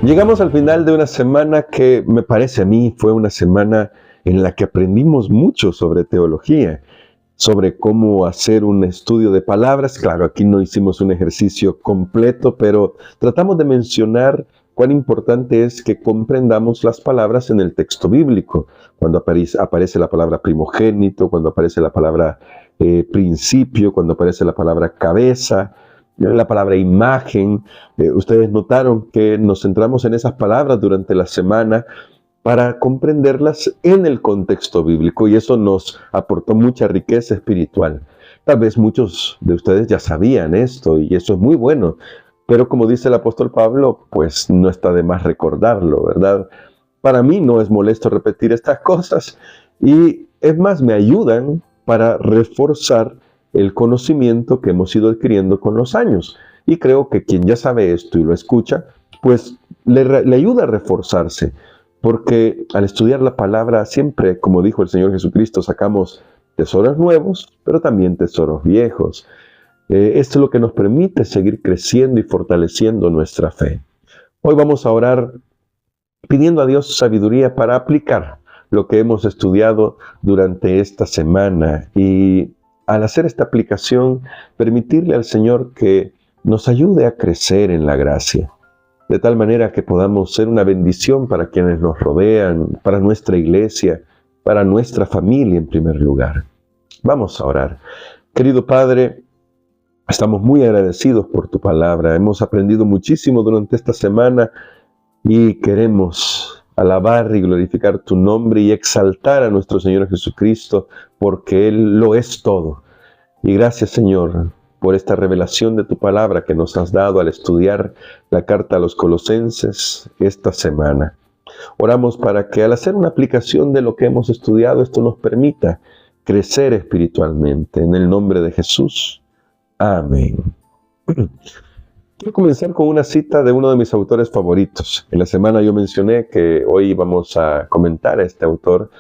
Llegamos al final de una semana que me parece a mí fue una semana en la que aprendimos mucho sobre teología, sobre cómo hacer un estudio de palabras. Claro, aquí no hicimos un ejercicio completo, pero tratamos de mencionar cuán importante es que comprendamos las palabras en el texto bíblico. Cuando aparece la palabra primogénito, cuando aparece la palabra principio, cuando aparece la palabra cabeza, la palabra imagen. Ustedes notaron que nos centramos en esas palabras durante la semana para comprenderlas en el contexto bíblico, y eso nos aportó mucha riqueza espiritual. Tal vez muchos de ustedes ya sabían esto, y eso es muy bueno, pero como dice el apóstol Pablo, pues no está de más recordarlo, ¿verdad? Para mí no es molesto repetir estas cosas, y es más, me ayudan para reforzar el conocimiento que hemos ido adquiriendo con los años. Y creo que quien ya sabe esto y lo escucha, pues le ayuda a reforzarse. Porque al estudiar la palabra siempre, como dijo el Señor Jesucristo, sacamos tesoros nuevos, pero también tesoros viejos. Esto es lo que nos permite seguir creciendo y fortaleciendo nuestra fe. Hoy vamos a orar pidiendo a Dios sabiduría para aplicar lo que hemos estudiado durante esta semana, y al hacer esta aplicación, permitirle al Señor que nos ayude a crecer en la gracia, de tal manera que podamos ser una bendición para quienes nos rodean, para nuestra iglesia, para nuestra familia en primer lugar. Vamos a orar. Querido Padre, estamos muy agradecidos por tu palabra. Hemos aprendido muchísimo durante esta semana y queremos alabar y glorificar tu nombre y exaltar a nuestro Señor Jesucristo, porque Él lo es todo. Y gracias, Señor, por esta revelación de tu palabra que nos has dado al estudiar la carta a los Colosenses esta semana. Oramos para que al hacer una aplicación de lo que hemos estudiado, esto nos permita crecer espiritualmente. En el nombre de Jesús. Amén. Quiero comenzar con una cita de uno de mis autores favoritos. En la semana yo mencioné que hoy vamos a comentar a este autor.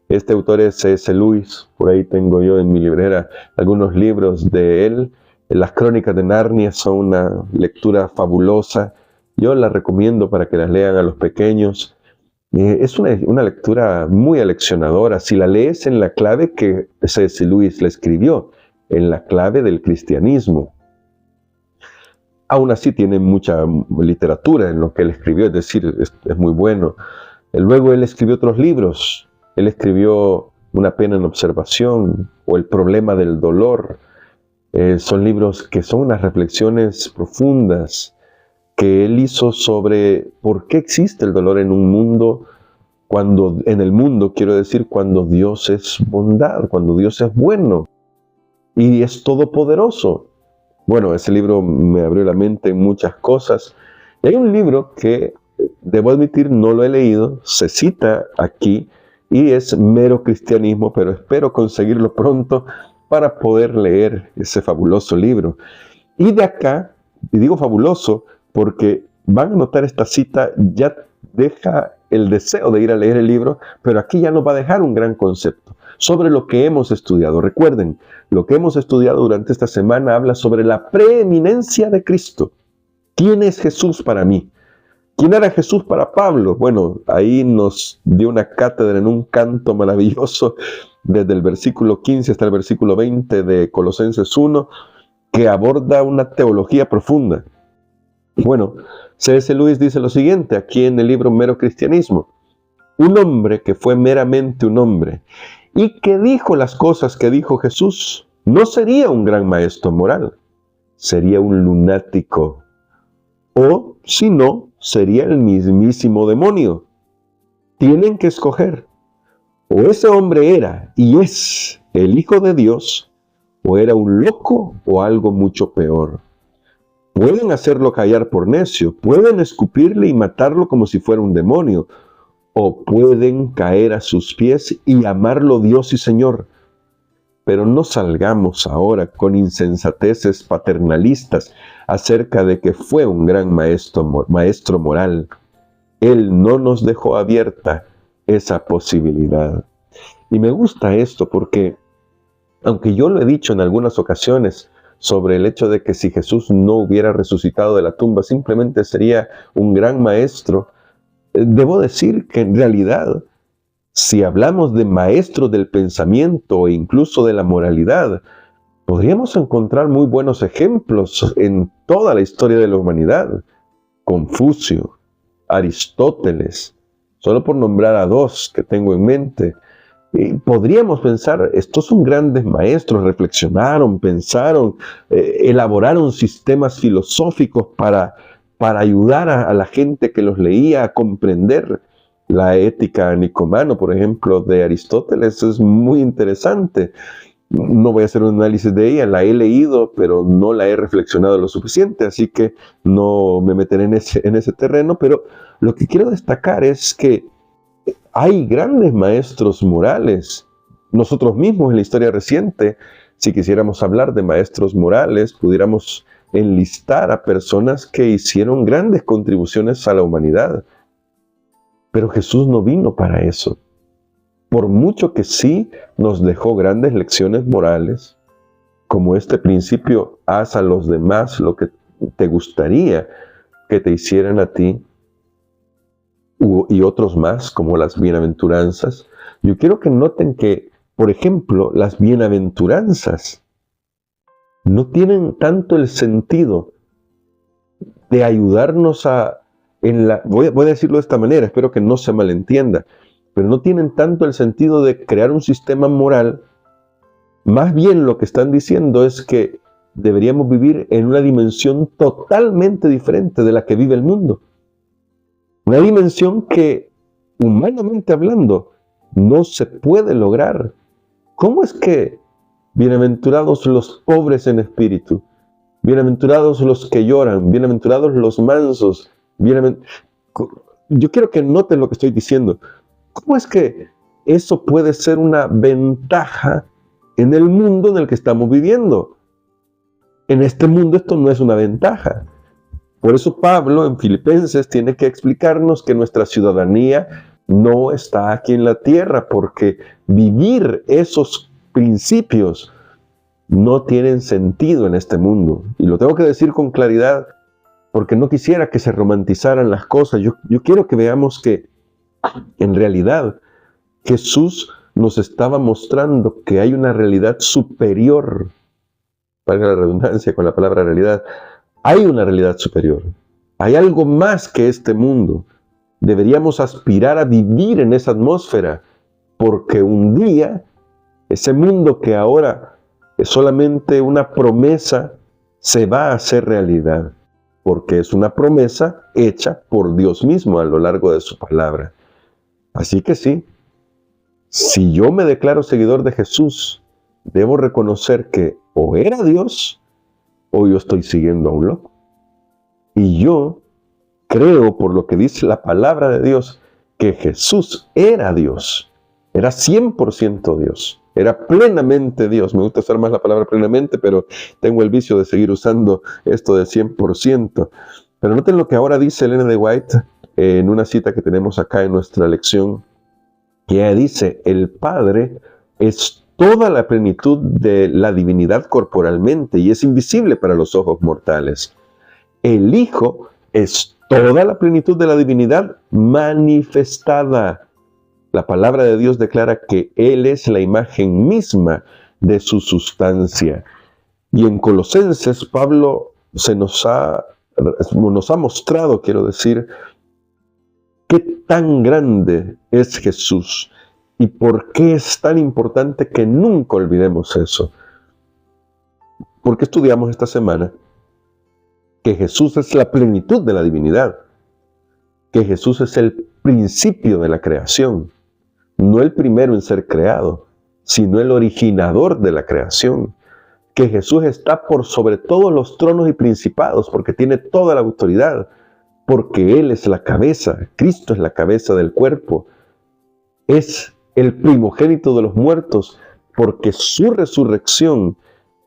Este autor es C.S. Lewis. Por ahí tengo yo en mi librera algunos libros de él. Las Crónicas de Narnia son una lectura fabulosa. Yo la recomiendo para que las lean a los pequeños. Es una lectura muy aleccionadora. Si la lees en la clave que C.S. Lewis le escribió, en la clave del cristianismo. Aún así tiene mucha literatura en lo que él escribió, es decir, es muy bueno. Luego él escribió otros libros. Él escribió Una pena en observación o El problema del dolor. Son libros que son unas reflexiones profundas que él hizo sobre por qué existe el dolor en un mundo, quiero decir, cuando Dios es bondad, cuando Dios es bueno y es todopoderoso. Bueno, ese libro me abrió la mente en muchas cosas. Y hay un libro que, debo admitir, no lo he leído, se cita aquí, y es Mero Cristianismo, pero espero conseguirlo pronto para poder leer ese fabuloso libro. Y de acá, y digo fabuloso, porque van a notar esta cita, ya deja el deseo de ir a leer el libro, pero aquí ya nos va a dejar un gran concepto sobre lo que hemos estudiado. Recuerden, lo que hemos estudiado durante esta semana habla sobre la preeminencia de Cristo. ¿Quién es Jesús para mí? ¿Quién era Jesús para Pablo? Bueno, ahí nos dio una cátedra en un canto maravilloso desde el versículo 15 hasta el versículo 20 de Colosenses 1, que aborda una teología profunda. Bueno, C.S. Lewis dice lo siguiente aquí en el libro Mero Cristianismo: un hombre que fue meramente un hombre y que dijo las cosas que dijo Jesús, no sería un gran maestro moral, sería un lunático, o si no, sería el mismísimo demonio. Tienen que escoger: o ese hombre era y es el Hijo de Dios, o era un loco o algo mucho peor. Pueden hacerlo callar por necio, pueden escupirle y matarlo como si fuera un demonio, o pueden caer a sus pies y llamarlo Dios y Señor. Pero no salgamos ahora con insensateces paternalistas acerca de que fue un gran maestro moral. Él no nos dejó abierta esa posibilidad. Y me gusta esto porque, aunque yo lo he dicho en algunas ocasiones, sobre el hecho de que si Jesús no hubiera resucitado de la tumba, simplemente sería un gran maestro. Debo decir que en realidad, si hablamos de maestros del pensamiento e incluso de la moralidad, podríamos encontrar muy buenos ejemplos en toda la historia de la humanidad. Confucio, Aristóteles, solo por nombrar a dos que tengo en mente. Podríamos pensar, estos son grandes maestros, reflexionaron, pensaron, elaboraron sistemas filosóficos para ayudar a la gente que los leía a comprender. La ética Nicomano, por ejemplo, de Aristóteles es muy interesante. No voy a hacer un análisis de ella, la he leído, pero no la he reflexionado lo suficiente, así que no me meteré en ese terreno, pero lo que quiero destacar es que hay grandes maestros morales. Nosotros mismos en la historia reciente, si quisiéramos hablar de maestros morales, pudiéramos enlistar a personas que hicieron grandes contribuciones a la humanidad. Pero Jesús no vino para eso. Por mucho que sí nos dejó grandes lecciones morales, como este principio, haz a los demás lo que te gustaría que te hicieran a ti, y otros más, como las bienaventuranzas. Yo quiero que noten que, por ejemplo, las bienaventuranzas no tienen tanto el sentido de ayudarnos voy a decirlo de esta manera, espero que no se malentienda, pero no tienen tanto el sentido de crear un sistema moral. Más bien lo que están diciendo es que deberíamos vivir en una dimensión totalmente diferente de la que vive el mundo. Una dimensión que, humanamente hablando, no se puede lograr. ¿Cómo es que bienaventurados los pobres en espíritu, bienaventurados los que lloran, bienaventurados los mansos, yo quiero que noten lo que estoy diciendo. ¿Cómo es que eso puede ser una ventaja en el mundo en el que estamos viviendo? En este mundo esto no es una ventaja. Por eso Pablo en Filipenses tiene que explicarnos que nuestra ciudadanía no está aquí en la tierra, porque vivir esos principios no tienen sentido en este mundo. Y lo tengo que decir con claridad, porque no quisiera que se romantizaran las cosas. Yo quiero que veamos que en realidad Jesús nos estaba mostrando que hay una realidad superior, valga la redundancia con la palabra realidad. Hay una realidad superior. Hay algo más que este mundo. Deberíamos aspirar a vivir en esa atmósfera, porque un día ese mundo que ahora es solamente una promesa se va a hacer realidad, porque es una promesa hecha por Dios mismo a lo largo de su palabra. Así que sí, si yo me declaro seguidor de Jesús, debo reconocer que o era Dios o yo estoy siguiendo a un loco. Y yo creo, por lo que dice la palabra de Dios, que Jesús era Dios. Era 100% Dios. Era plenamente Dios. Me gusta usar más la palabra plenamente, pero tengo el vicio de seguir usando esto de 100%. Pero noten lo que ahora dice Elena de White en una cita que tenemos acá en nuestra lección. Que ella dice, el Padre es toda la plenitud de la divinidad corporalmente y es invisible para los ojos mortales. El Hijo es toda la plenitud de la divinidad manifestada. La palabra de Dios declara que Él es la imagen misma de su sustancia. Y en Colosenses, Pablo nos ha mostrado, quiero decir, qué tan grande es Jesús. ¿Y por qué es tan importante que nunca olvidemos eso? Porque estudiamos esta semana que Jesús es la plenitud de la divinidad, que Jesús es el principio de la creación, no el primero en ser creado, sino el originador de la creación, que Jesús está por sobre todos los tronos y principados, porque tiene toda la autoridad, porque Él es la cabeza, Cristo es la cabeza del cuerpo, es el primogénito de los muertos, porque su resurrección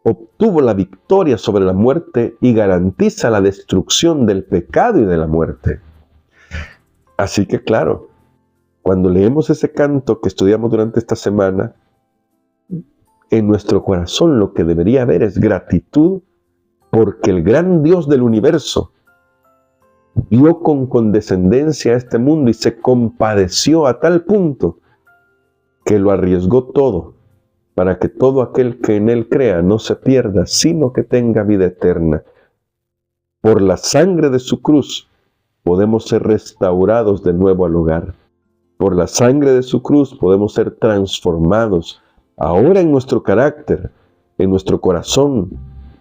obtuvo la victoria sobre la muerte y garantiza la destrucción del pecado y de la muerte. Así que claro, cuando leemos ese canto que estudiamos durante esta semana, en nuestro corazón lo que debería haber es gratitud, porque el gran Dios del universo vio con condescendencia a este mundo y se compadeció a tal punto que lo arriesgó todo para que todo aquel que en él crea no se pierda, sino que tenga vida eterna. Por la sangre de su cruz podemos ser restaurados de nuevo al hogar. Por la sangre de su cruz podemos ser transformados ahora en nuestro carácter, en nuestro corazón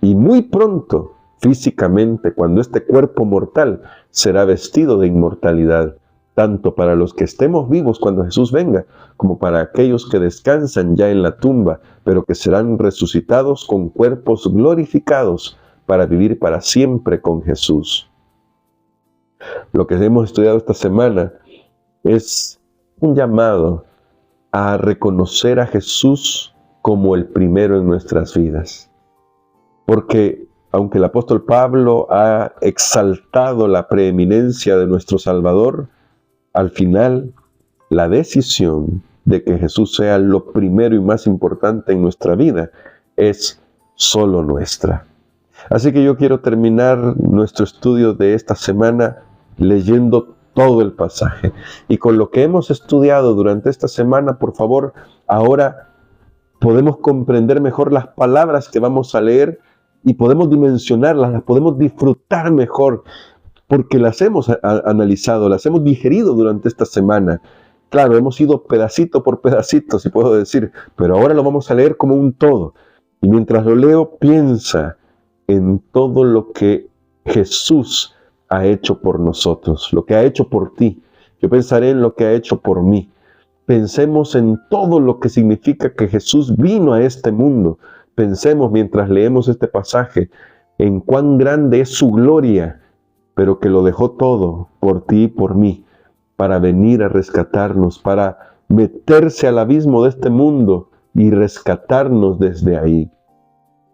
y muy pronto físicamente, cuando este cuerpo mortal será vestido de inmortalidad, tanto para los que estemos vivos cuando Jesús venga, como para aquellos que descansan ya en la tumba, pero que serán resucitados con cuerpos glorificados para vivir para siempre con Jesús. Lo que hemos estudiado esta semana es un llamado a reconocer a Jesús como el primero en nuestras vidas. Porque aunque el apóstol Pablo ha exaltado la preeminencia de nuestro Salvador, al final la decisión de que Jesús sea lo primero y más importante en nuestra vida es solo nuestra. Así que yo quiero terminar nuestro estudio de esta semana leyendo todo el pasaje. Y con lo que hemos estudiado durante esta semana, por favor, ahora podemos comprender mejor las palabras que vamos a leer y podemos dimensionarlas, las podemos disfrutar mejor, porque las hemos analizado, las hemos digerido durante esta semana. Claro, hemos ido pedacito por pedacito, si puedo decir, pero ahora lo vamos a leer como un todo. Y mientras lo leo, piensa en todo lo que Jesús ha hecho por nosotros, lo que ha hecho por ti. Yo pensaré en lo que ha hecho por mí. Pensemos en todo lo que significa que Jesús vino a este mundo. Pensemos mientras leemos este pasaje en cuán grande es su gloria, pero que lo dejó todo por ti y por mí, para venir a rescatarnos, para meterse al abismo de este mundo y rescatarnos desde ahí.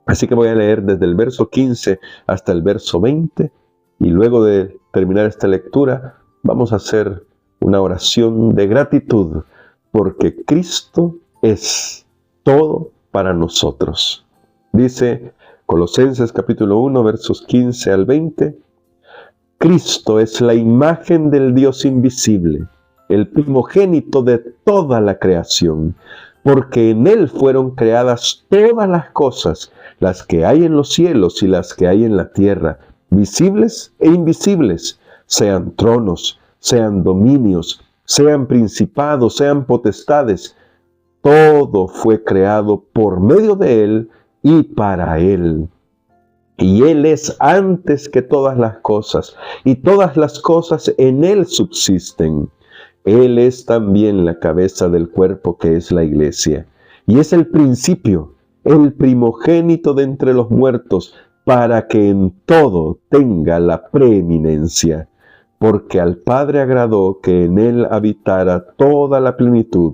Así que voy a leer desde el verso 15 hasta el verso 20, y luego de terminar esta lectura vamos a hacer una oración de gratitud, porque Cristo es todo para nosotros. Dice Colosenses capítulo 1, versos 15 al 20, Cristo es la imagen del Dios invisible, el primogénito de toda la creación, porque en Él fueron creadas todas las cosas, las que hay en los cielos y las que hay en la tierra, visibles e invisibles, sean tronos, sean dominios, sean principados, sean potestades. Todo fue creado por medio de Él y para Él. Y Él es antes que todas las cosas, y todas las cosas en Él subsisten. Él es también la cabeza del cuerpo que es la iglesia, y es el principio, el primogénito de entre los muertos, para que en todo tenga la preeminencia. Porque al Padre agradó que en Él habitara toda la plenitud,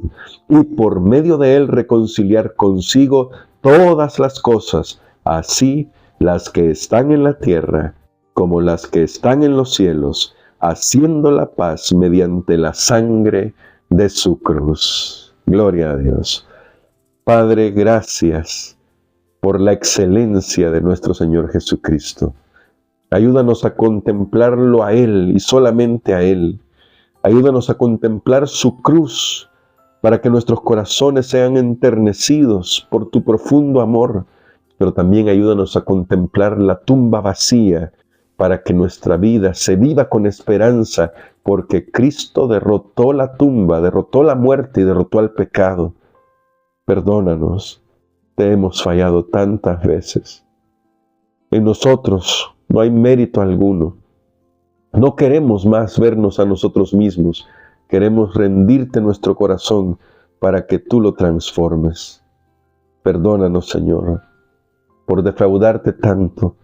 y por medio de Él reconciliar consigo todas las cosas, así las que están en la tierra como las que están en los cielos, haciendo la paz mediante la sangre de su cruz. Gloria a Dios. Padre, gracias por la excelencia de nuestro Señor Jesucristo. Ayúdanos a contemplarlo a Él y solamente a Él. Ayúdanos a contemplar su cruz para que nuestros corazones sean enternecidos por tu profundo amor. Pero también ayúdanos a contemplar la tumba vacía para que nuestra vida se viva con esperanza, porque Cristo derrotó la tumba, derrotó la muerte y derrotó al pecado. Perdónanos, te hemos fallado tantas veces. En nosotros no hay mérito alguno. No queremos más vernos a nosotros mismos. Queremos rendirte nuestro corazón para que tú lo transformes. Perdónanos, Señor, por defraudarte tanto.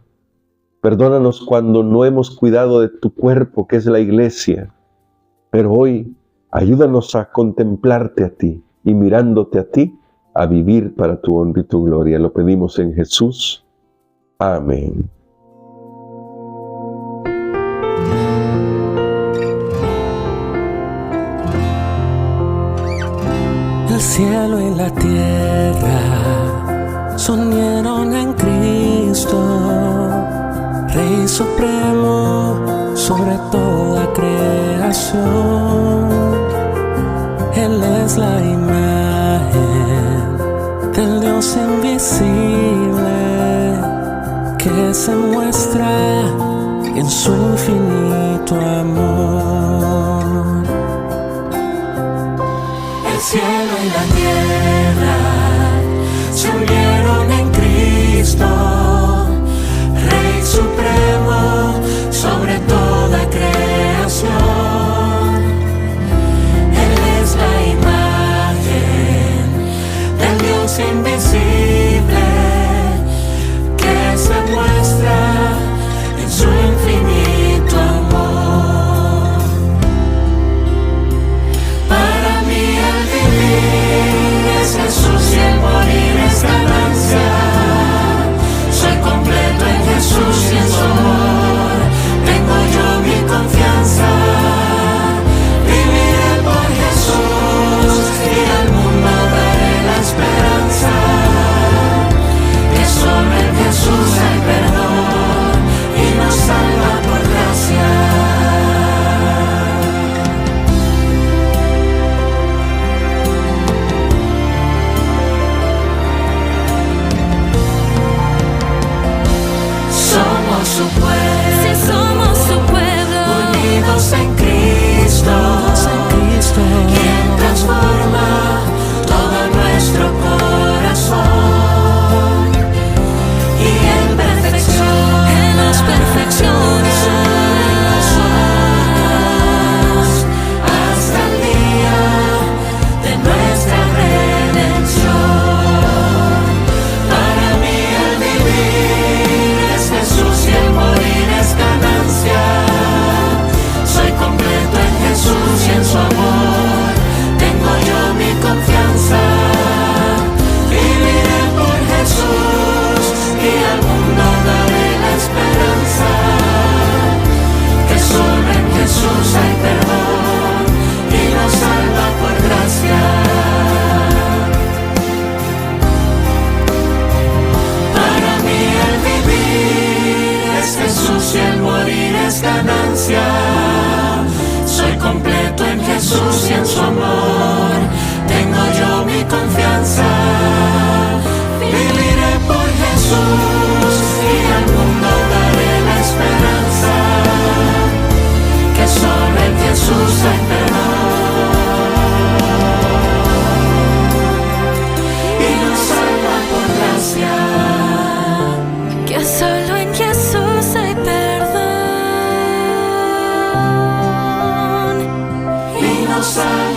Perdónanos cuando no hemos cuidado de tu cuerpo, que es la iglesia. Pero hoy, ayúdanos a contemplarte a ti y mirándote a ti, a vivir para tu honra y tu gloria. Lo pedimos en Jesús. Amén. El cielo y la tierra Soñaron en Cristo, Rey Supremo sobre toda creación. Él es la imagen del Dios invisible que se muestra en su infinito amor. El cielo y la tierra se unieron en Cristo, Rey Supremo sobre toda creación. Él es la imagen del Dios invisible que se muestra en su infinito amor. Para mí el vivir es Jesús y el morir es ganancia. Soy completo en Jesús y en su amor tengo yo mi confianza. Viviré por Jesús y al mundo daré la esperanza, que solo en Jesús hay perdón y nos salva por gracia. Somos su pueblo, Si somos su pueblo, unidos en Cristo, quien transforma todo nuestro corazón y en perfección Él nos perfecciona. hasta el día de nuestra redención. Para mí el vivir es Jesús y el morir es ganancia. Soy completo en Jesús y en su amor tengo yo mi confianza. Viviré por Jesús y al mundo daré la esperanza, que solo en Jesús hay perdón y nos salva por gracia. Para mí el vivir es Jesús y el morir es ganancia. Soy completo en Jesús y en su amor tengo yo mi confianza. Viviré por Jesús y al mundo daré la esperanza, que solo en Jesús hay perdón y nos salva por gracia. Que solo en Jesús hay perdón Y nos salva